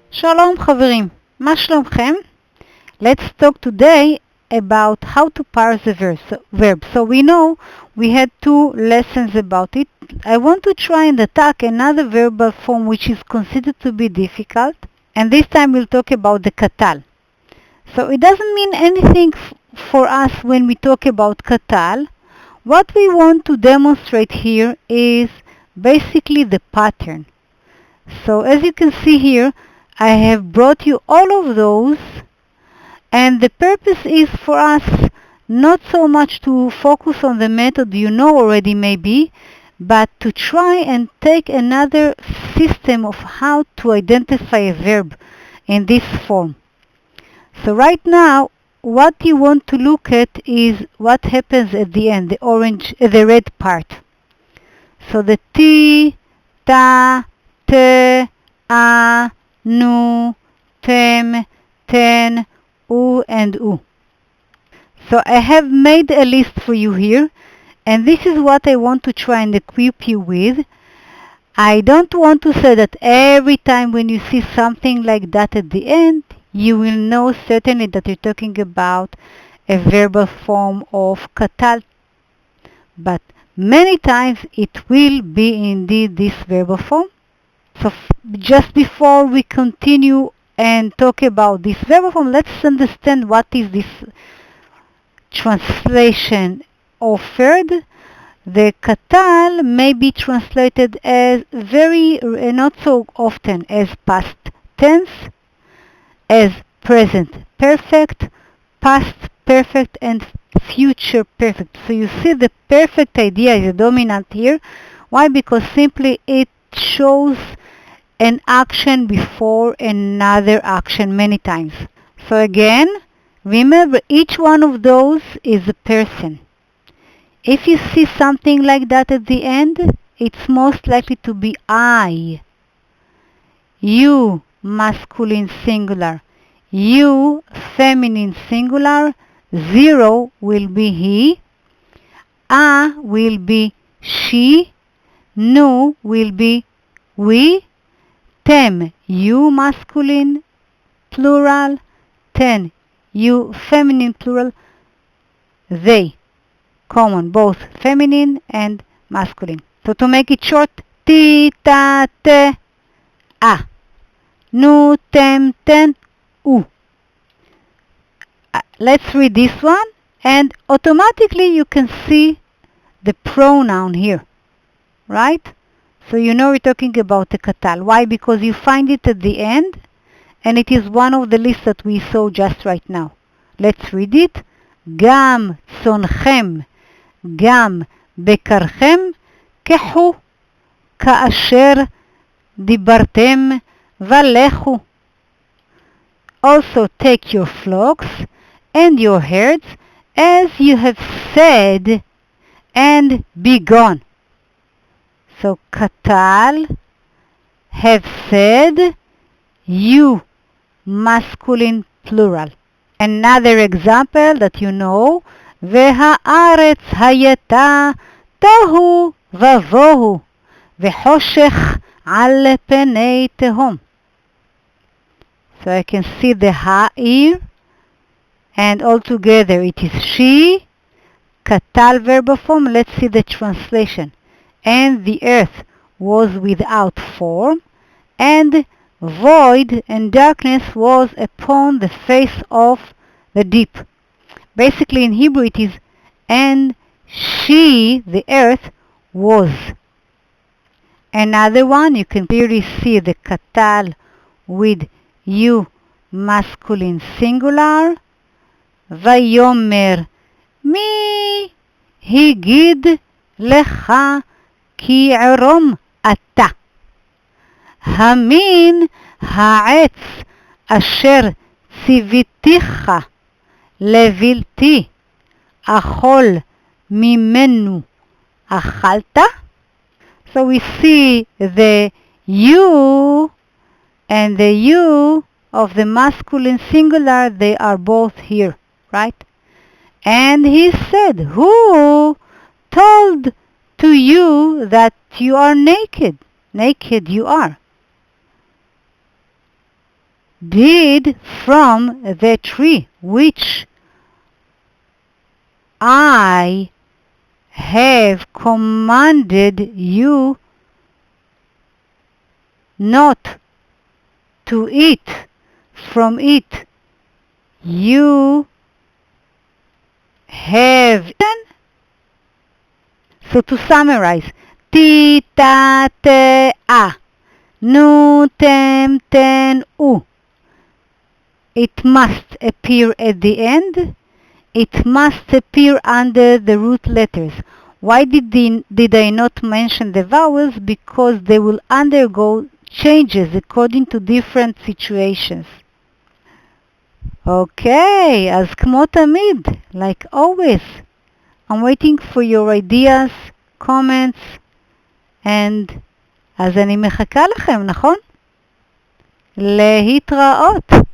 Shalom חברים, מה שלומכם? Let's talk today about how to parse the verb. So we know we had 2 lessons about it. I want to try and attack another verbal form which is considered to be difficult, and this time we'll talk about the Qatal. So it doesn't mean anything for us when we talk about Qatal. What we want to demonstrate here is basically the pattern. So as you can see here, I have brought you all of those, and the purpose is for us not so much to focus on the method you know already maybe, but to try and take another system of how to identify a verb in this form. So right now, what you want to look at is what happens at the end, the red part. So the T, Ta, Te, A, Nu, Tem, Ten, U, and U. So I have made a list for you here, and this is what I want to try and equip you with. I don't want to say that every time when you see something like that at the end, you will know certainly that you're talking about a verbal form of Qatal, but many times it will be indeed this verbal form. So just before we continue and talk about this verbal form, let's understand what is this translation offered. The Qatal may be translated as not so often as past tense, as present perfect, past perfect, and future perfect. So you see the perfect idea is dominant here. Why? Because simply it shows an action before another action many times. So again, remember each one of those is a person. If you see something like that at the end, it's most likely to be I. You, masculine singular. You, feminine singular. 0 will be he. A will be she. Nu will be we. Tem, you masculine plural. Ten, you feminine plural. They, common, both feminine and masculine. So to make it short, ti, ta, te, a. Nu, tem, ten, u. Let's read this one, and automatically you can see the pronoun here, right? So you know we're talking about the Qatal. Why? Because you find it at the end, and it is one of the lists that we saw just right now. Let's read it. גם צונכם, גם בקרכם, קחו, כאשר דיברתם ולכו. Also take your flocks and your herds as you have said, and be gone. So Qatal, have said, you, masculine plural. Another example that you know, והארץ הייתה תוהו ובוהו, וחושך על פני תהום. So I can see the ha here, and altogether it is she, Qatal verbal form. Let's see the translation. And the earth was without form, and void and darkness was upon the face of the deep. Basically in Hebrew it is, and she, the earth, was. Another one, you can clearly see the Qatal with you, masculine singular. ויאמר מי הגיד לך כי ערום אתה. המין העץ אשר ציוויתיך לבלתי אכול ממנו אכלת. So we see the you and the you of the masculine singular, they are both here, right? And he said, who told to you that you are naked? Naked you are. did from the tree which I have commanded you not to eat from it. You have eaten. So to summarize, ti ta te a, nu tem ten u. It must appear at the end. It must appear under the root letters. Why did I not mention the vowels? Because they will undergo changes according to different situations. Okay, אז כמו תמיד, like always, I'm waiting for your ideas, comments, and אז אני מחכה לכם, נכון? להתראות.